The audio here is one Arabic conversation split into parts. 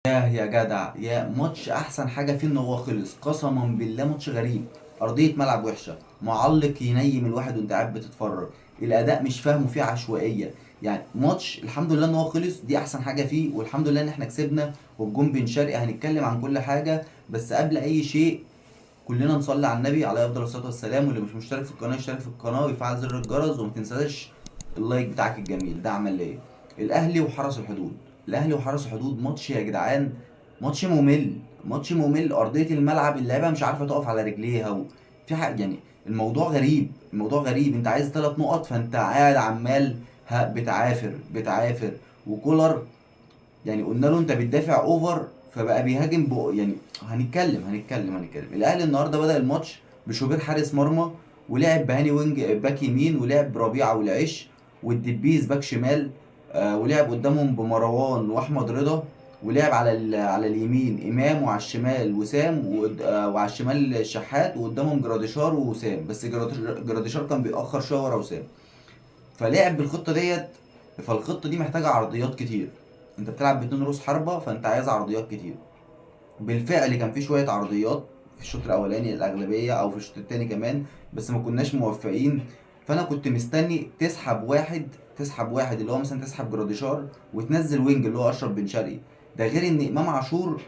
يا جدع، يا ماتش احسن حاجه فيه ان هو خلص. قسما بالله ماتش غريب. ارضيه ملعب وحشه، معلق ينيم الواحد وانت قاعد بتتفرج. الاداء مش فاهمه، فيه عشوائيه. يعني ماتش الحمد لله ان هو خلص، دي احسن حاجه فيه، والحمد لله ان احنا كسبنا. والجون بن شرقي هنتكلم عن كل حاجه، بس قبل اي شيء كلنا نصلي على النبي عليه افضل الصلاه والسلام. واللي مش مشترك في القناه يشترك في القناه ويفعل زر الجرس، وما تنساش اللايك بتاعك الجميل ده عمل ليا. الاهلي وحرس الحدود. الاهلي وحرس الحدود ماتش يا جدعان، ماتش ممل. ماتش ممل، ارضيه الملعب اللعيبه مش عارفه تقف على رجليها في حاجه يعني. الموضوع غريب، الموضوع غريب. انت عايز 3 نقط فانت قاعد عمال بتعافر بتعافر. وكولر يعني قلنا له انت بتدافع اوفر فبقى بيهاجم يعني هنتكلم. الاهلي النهارده بدأ الماتش بشوبير حارس مرمى، ولعب بهاني وينج باك يمين، ولعب بربيعه والعش والدبيس باك شمال. ولعب قدامهم بمروان واحمد رضا. ولعب على اليمين امام، وعلى الشمال وسام، وعلى الشمال الشحات، وقدامهم جراديشار ووسام. بس جراديشار كان بيأخر شويه ورا وسام. فلعب بالخطه ديت. فالخطه دي محتاجه عرضيات كتير. انت بتلعب باتنين رؤوس حربه، فانت عايز عرضيات كتير. بالفعل كان في شويه عرضيات في الشوط الاولاني الاغلبيه، او في الشوط التاني كمان، بس ما كناش موفقين. فانا كنت مستني تسحب واحد اللي هو مثلا تسحب جراديشار، وتنزل وينج اللي هو اشرف بن شرقي. ده غير ان امام عاشور،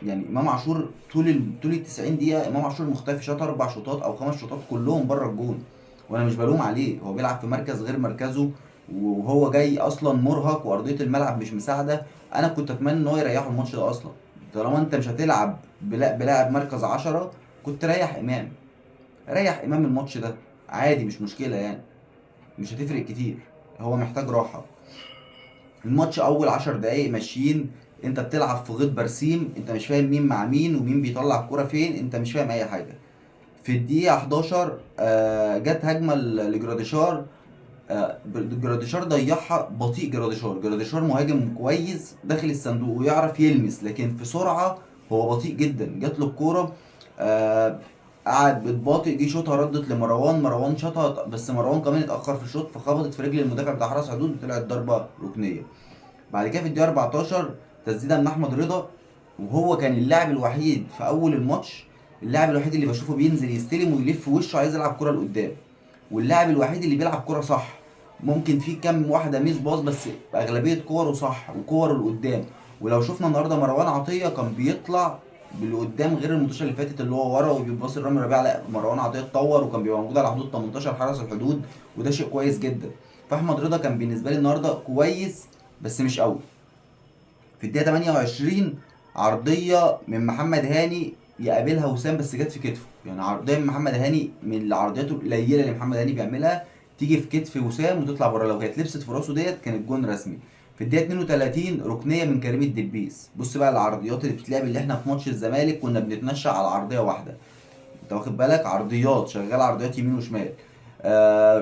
يعني امام عاشور طول ال 90 دقيقه امام عاشور مختفي. شاط 4 شوطات او 5 شوطات كلهم بره الجون. وانا مش بلوم عليه، هو بيلعب في مركز غير مركزه، وهو جاي اصلا مرهق وارضيه الملعب مش مساعده. انا كنت اتمنى ان هو يريحه الماتش ده اصلا. طالما انت مش هتلعب بلاعب مركز 10، كنت ريح امام. ريح امام الماتش ده عادي، مش مشكله يعني. مش هتفرق كتير. هو محتاج راحه. الماتش اول 10 دقايق ماشيين. انت بتلعب في غيط برسيم، انت مش فاهم مين مع مين ومين بيطلع الكرة فين، انت مش فاهم اي حاجة. في الدقيقة 11 جت هجمة لجراديشار. جراديشار ضيعها بطيء. جراديشار مهاجم كويس داخل الصندوق ويعرف يلمس، لكن في سرعة هو بطيء جدا. جات له الكورة، آه قعد بطيء، جه شوطها ردت لمروان. مروان شاطها، بس مروان كمان اتأخر في الشوط فخبطت في رجل المدافع بتاع حرس حدود وطلعت ضربة ركنية. بعد كده في الدقيقة 14 تسديدة من أحمد رضا. وهو كان اللاعب الوحيد في أول الماتش، اللاعب الوحيد اللي بشوفه بينزل يستلم ويلف وشه عايز يلعب كرة لقدام. واللاعب الوحيد اللي بيلعب كرة صح. ممكن في كام واحدة ميس باص، بس أغلبية كوره صح وكوره لقدام. ولو شفنا النهارده مروان عطية كان بيطلع لقدام غير الماتش اللي فاتت اللي هو ورا وبيباصي رامي ربيعه. لا، مروان عطية اتطور وكان بيبقى موجود على حدود 18 حرس الحدود، وده شيء كويس جدا. فاحمد رضا كان بالنسبه لي النهارده كويس بس مش قوي. في الدقيقة 28 عرضية من محمد هاني يقابلها وسام، بس جت في كتفه. يعني عرضية من محمد هاني من العرضيات القليلة اللي محمد هاني بيعملها، تيجي في كتف وسام وتطلع بره. لو كانت لبست في راسه ديت كانت جون رسمي. في الدقيقة 32 ركنية من كريم الدبيس. بص بقى العرضيات اللي بتتلعب، اللي احنا في ماتش الزمالك كنا بنتنشأ على عرضية واحدة. انت واخد بالك؟ عرضيات شغال، عرضيات يمين وشمال.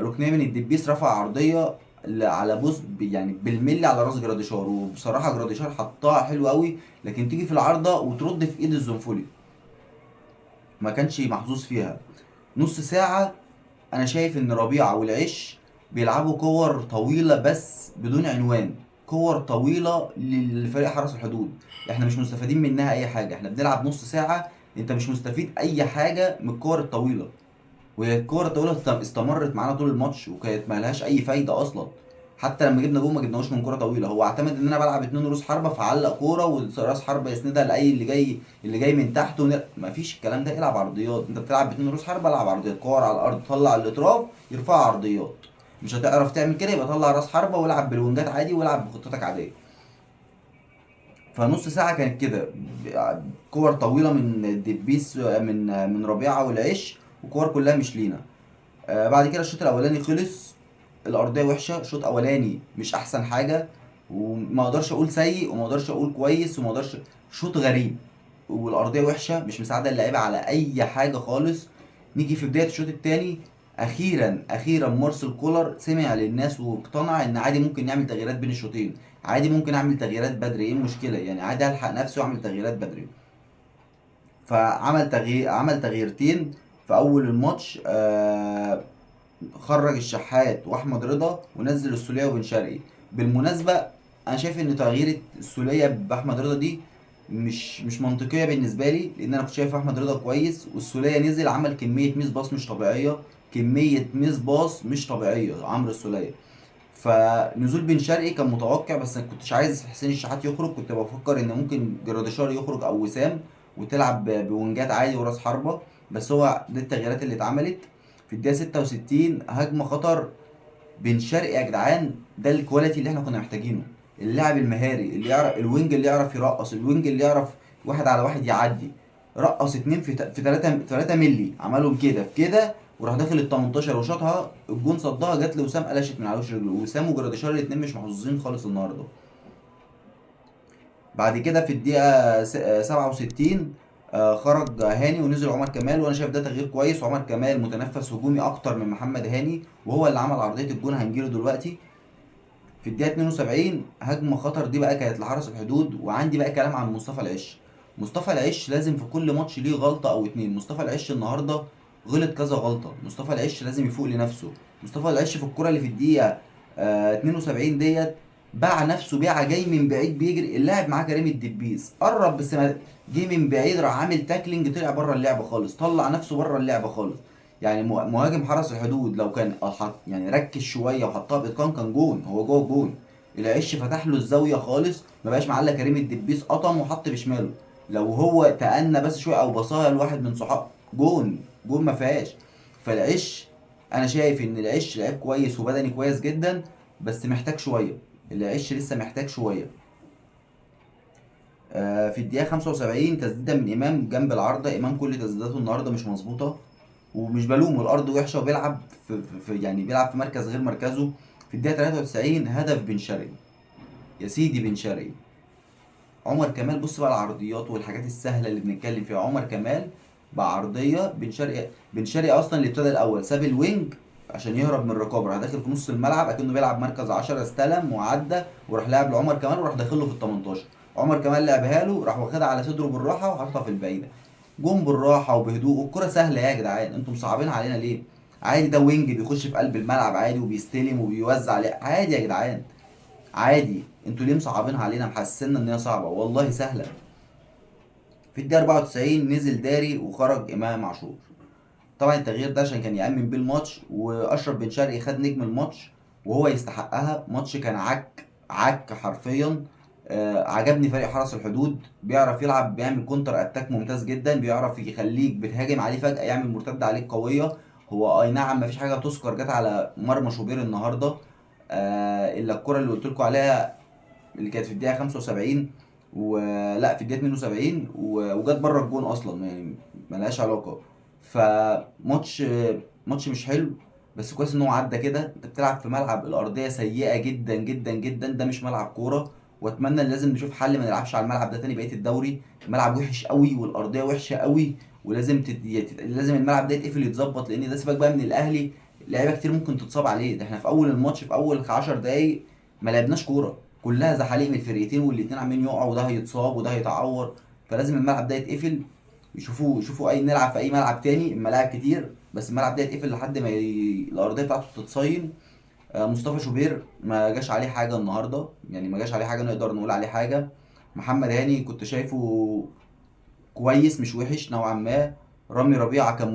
ركنيه من الدبيس رفع عرضيه على بوز يعني بالملي على راس جراديشار. وبصراحه جراديشار حطها حلو قوي، لكن تيجي في العارضه وترد في ايد الزنفولي. ما كانش محظوظ فيها. نص ساعه انا شايف ان ربيعه والعش بيلعبوا كور طويله بس بدون عنوان. كور طويله للفريق حرس الحدود، احنا مش مستفيدين منها اي حاجه. احنا بنلعب نص ساعه، انت مش مستفيد اي حاجه من الكور الطويله. وهي الكوره الطويله استمرت معانا طول الماتش وكانت مالهاش اي فايده اصلا. حتى لما جبنا جول ما جبناهوش من كوره طويله. هو اعتمد ان انا بلعب 2 رؤوس حربه، فعلق كوره وراس حربه يسندها لاي اللي جاي من تحت مفيش الكلام ده. العب عرضيات. انت بتلعب 2 رؤوس حربه، العب عرضيات. كور على الارض طلع الاطراف يرفع عرضيات. مش هتعرف تعمل كده، يبقى طلع راس حربه والعب بالونجات عادي والعب بخطتك عاديه. فنص ساعه كانت كده، كور طويله من دبيس، من ربيعه والعش، وكور كلها مش لينا. بعد كده الشوط الاولاني خلص. الارضيه وحشه، شوط اولاني مش احسن حاجه. وما اقدرش اقول سيء وما اقدرش اقول كويس وما اقدرش. شوط غريب. والارضيه وحشه مش مساعده اللعيبه على اي حاجه خالص. نيجي في بدايه الشوط الثاني، اخيرا مارسيل كولر سمع للناس واقتنع ان عادي ممكن نعمل تغييرات بين الشوطين. عادي ممكن اعمل تغييرات بدري، ايه المشكله يعني؟ عادي الحق نفسي واعمل تغييرات بدري. فعمل تغيير، عمل تغييرتين في اول الماتش. خرج الشحات واحمد رضا ونزل السوليه وبن شرقي. بالمناسبه انا شايف ان تغيير السوليه باحمد رضا دي مش منطقيه بالنسبه لي، لان انا كنت شايف احمد رضا كويس، والسوليه نزل عمل كميه ميس باص مش طبيعيه، كميه ميس باص مش طبيعيه عمرو السوليه. فنزول بن شرقي كان متوقع، بس انا كنتش عايز حسين الشحات يخرج، كنت بفكر ان ممكن جراديشار يخرج او وسام، وتلعب بونجات عادي وراس حربه. بس هو دي التغييرات اللي اتعملت. في الدقيقه 66 هجمه خطر، بن شرقي يا جدعان ده الكواليتي اللي احنا كنا محتاجينه، اللاعب المهاري اللي يعرف، الوينج اللي يعرف يرقص، الوينج اللي يعرف واحد على واحد يعدي. رقص اتنين في 3 مللي، عملهم كده في كده، وراح داخل ال 18 وشاطها الجون، صدها جت لوسام قلشت من على وش رجله. وسام وجراديشار الاتنين مش محظوظين خالص النهارده. بعد كده في الدقيقة 67 خرج هاني ونزل عمر كمال، وانا شايف ده تغيير كويس. وعمر كمال متنفس هجومي اكتر من محمد هاني، وهو اللي عمل عرضية الجون هنجيله دلوقتي. في الدقيقة 72 هجمة خطر دي بقى كانت لحرس الحدود. وعندي بقى كلام عن مصطفى العش. مصطفى العش لازم في كل ماتش ليه غلطة أو اتنين. مصطفى العش النهاردة غلط كذا غلطة. مصطفى العش لازم يفوق لنفسه. مصطفى العش في الكرة اللي في الدقيقة 72 ديت باع نفسه بيعة، جاي من بعيد بيجري، اللاعب معاه كريم الدبيس قرب بس ما جه من بعيد، راح عامل تاكلينج طلع بره اللعبة خالص، طلع نفسه بره اللعبة خالص. يعني مهاجم حرس الحدود لو كان يعني ركز شويه وحطها باتقان كان جون، هو جوه الجون. العش فتح له الزاويه خالص، ما بقاش معلق كريم الدبيس، قطم وحط بشماله. لو هو تأنى بس شويه او بصاها لواحد من صحاب، جون، جون ما فيهاش. فالعش انا شايف ان العش لعيب كويس وبدني كويس جدا، بس محتاج شويه. العش لسه محتاج شويه. في الدقيقة 75 تسديدة من إمام جنب العارضة. إمام كل تسديداته النهاردة مش مظبوطة، ومش بلومه، الأرض وحشة وبيلعب يعني بيلعب في مركز غير مركزه. في الدقيقة 93 هدف بن شرقي، يا سيدي بن شرقي. عمر كمال بص بقى العرضيات والحاجات السهلة اللي بنتكلم فيها. عمر كمال بعرضية بن شرقي. بن شرقي أصلا اللي ابتدى الأول ساب الوينج عشان يهرب من الرقابة، راح داخل في نص الملعب أكنه بيلعب مركز 10، استلم وعدى وراح لاعب لعمر كمال وراح داخل له في ال 18. عمر كمال لعبها له، راح واخدها على صدره بالراحة وحطها في البعيدة. جون بالراحة وبهدوء، الكرة سهلة يا جدعان، انتم مصعبينها علينا ليه؟ عادي ده وينج بيخش في قلب الملعب عادي وبيستلم وبيوزع عليه عادي يا جدعان، عادي. انتوا ليه مصعبينها علينا محسسنا ان هي صعبة؟ والله سهلة. في الدقيقة 94 نزل داري وخرج إمام عاشور. طبعا التغيير ده عشان كان يأمن بيه الماتش، وأشرف بن شرقي خد نجم الماتش وهو يستحقها. ماتش كان عك عك حرفيا. عجبني فريق حرس الحدود، بيعرف يلعب، بيعمل كونتر اتاك ممتاز جدا، بيعرف يخليك بتهاجم عليه فجأة يعمل مرتدة عليك قوية. هو اي نعم مفيش حاجة تذكر جت على مرمى شوبير النهاردة، الا الكرة اللي قلت لكم عليها اللي كانت في الدقيقة 75، ولا في الدقيقة 72 وجت بره الجون اصلا يعني ملهاش علاقة. فماتش ماتش مش حلو، بس كويس ان هو عدى كده. انت بتلعب في ملعب الارضيه سيئه جدا جدا جدا، ده مش ملعب كوره. واتمنى ان لازم نشوف حل ما نلعبش على الملعب ده تاني بقيه الدوري. الملعب وحش قوي والارضيه وحشه قوي، ولازم لازم الملعب ده يتقفل يتظبط، لان ده سيبك بقى من الاهلي، لعيبه كتير ممكن تتصاب عليه. ده احنا في اول الماتش في اول 10 دقايق ما لعبناش كوره، كلها زحاليق من الفرقتين، والاتنين عاملين يقعوا، وده هيتصاب وده هيتعور. فلازم الملعب ده يتقفل، يشوفوا اي نلعب في اي ملعب تاني، الملاعب كتير بس الملعب ده يتقفل لحد ما الارضيه بتاعته تتصين. مصطفى شوبير ما جاش عليه حاجه النهارده، يعني ما جاش عليه حاجه نقدر نقول عليه حاجه. محمد هاني كنت شايفه كويس مش وحش نوعا ما. رامي ربيعه كان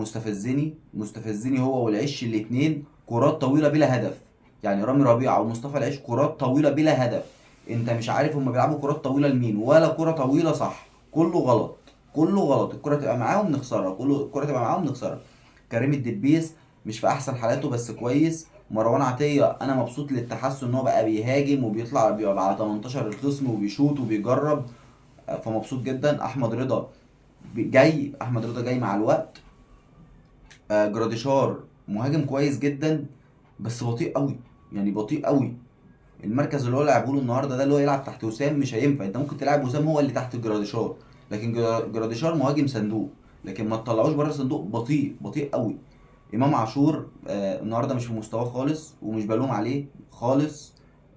مستفزني هو والعش الاتنين، كرات طويله بلا هدف. يعني رامي ربيعه ومصطفى العش كرات طويله بلا هدف، انت مش عارف هما بيلعبوا كرات طويله لمين، ولا كره طويله صح، كله غلط، كله غلط. الكره تبقى معاهم نخسرها، كله الكره تبقى معاهم نخسرها. كريم الدبيس مش في احسن حالاته بس كويس. مروان عطيه انا مبسوط للتحسن ان هو بقى بيهاجم وبيطلع بيبقى على 18 الخصم وبيشوط وبيجرب، فمبسوط جدا. احمد رضا جاي مع الوقت. جراديشار مهاجم كويس جدا، بس بطيء قوي، يعني بطيء قوي. المركز اللي هو لعبه له النهارده ده اللي هو يلعب تحت وسام مش هينفع، انت ممكن تلعب وسام هو اللي تحت جراديشار، لكن جراديشار مهاجم صندوق، لكن ما تطلعوش بره الصندوق، بطيء بطيء قوي. امام عاشور النهارده مش في مستواه خالص، ومش بلوم عليه خالص.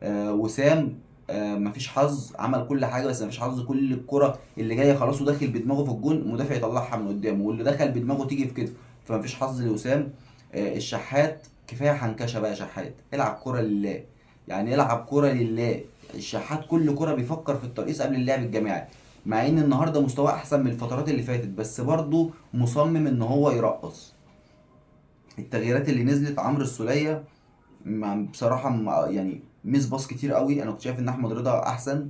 وسام مفيش حظ، عمل كل حاجه بس مفيش حظ. كل الكره اللي جايه خلاص وداخل بدماغه في الجون، المدافع يطلعها من قدامه، واللي دخل بدماغه تيجي في كده، فمفيش حظ لوسام. الشحات كفايه حنكشه بقى، شحات العب كره لله، يعني العب كره لله. الشحات كل كره بيفكر في الترقيص قبل اللعب الجماعي، مع ان النهارده مستواه احسن من الفترات اللي فاتت، بس برضه مصمم ان هو يرقص. التغييرات اللي نزلت، عمرو السولية بصراحة يعني ميس باص كتير قوي. انا كنت شايف ان احمد رضا احسن.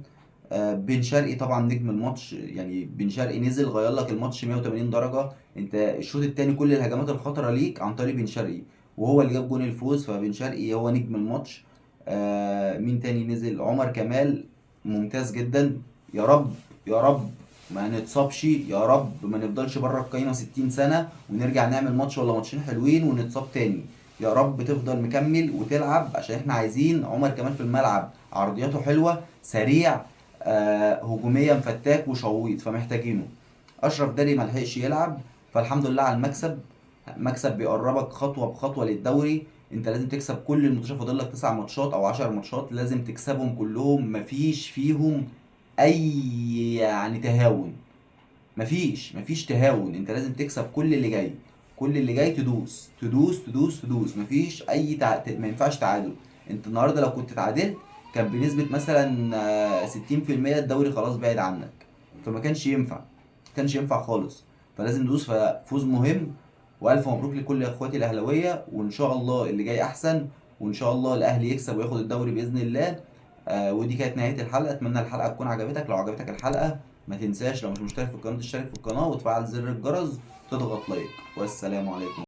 بن شرقي طبعا نجم الماتش، يعني بن شرقي نزل غير لك الماتش 180 درجة. انت الشوط التاني كل الهجمات الخطرة ليك عن طريق بن شرقي، وهو اللي جاب جون الفوز، فبن شرقي هو نجم الماتش. مين تاني نزل؟ عمر كمال ممتاز جدا. يا رب يا رب ما نتصابش، يا رب ما نفضلش بره القايمة 60 سنة ونرجع نعمل ماتش ولا ماتشين حلوين ونتصاب تاني. يا رب تفضل مكمل وتلعب، عشان احنا عايزين عمر كمال في الملعب، عرضياته حلوة، سريع، هجوميا فتاك وشويط، فمحتاجينه. اشرف داري ملحقش يلعب، فالحمد لله على المكسب. مكسب بيقربك خطوة بخطوة للدوري. انت لازم تكسب كل الماتشات، فاضل لك 9 ماتشات او 10 ماتشات، لازم تكسبهم كلهم، مفيش فيهم اي يعني تهاون. مفيش تهاون، انت لازم تكسب كل اللي جاي. كل اللي جاي تدوس تدوس تدوس تدوس، مفيش اي ما ينفعش تعادل. انت النهارده لو كنت تعادلت كان بنسبة مثلا 60% الدوري خلاص بعيد عنك، فما كانش ينفع، ما كانش ينفع خالص. فلازم ندوس، ففوز مهم. والف مبروك لكل اخواتي الاهلاويه، وان شاء الله اللي جاي احسن، وان شاء الله الاهلي يكسب وياخد الدوري باذن الله. ودي كانت نهايه الحلقه، اتمنى الحلقه تكون عجبتك. لو عجبتك الحلقه ما تنساش، لو مش مشترك في القناه تشترك في القناه وتفعل زر الجرس وتضغط لايك. والسلام عليكم.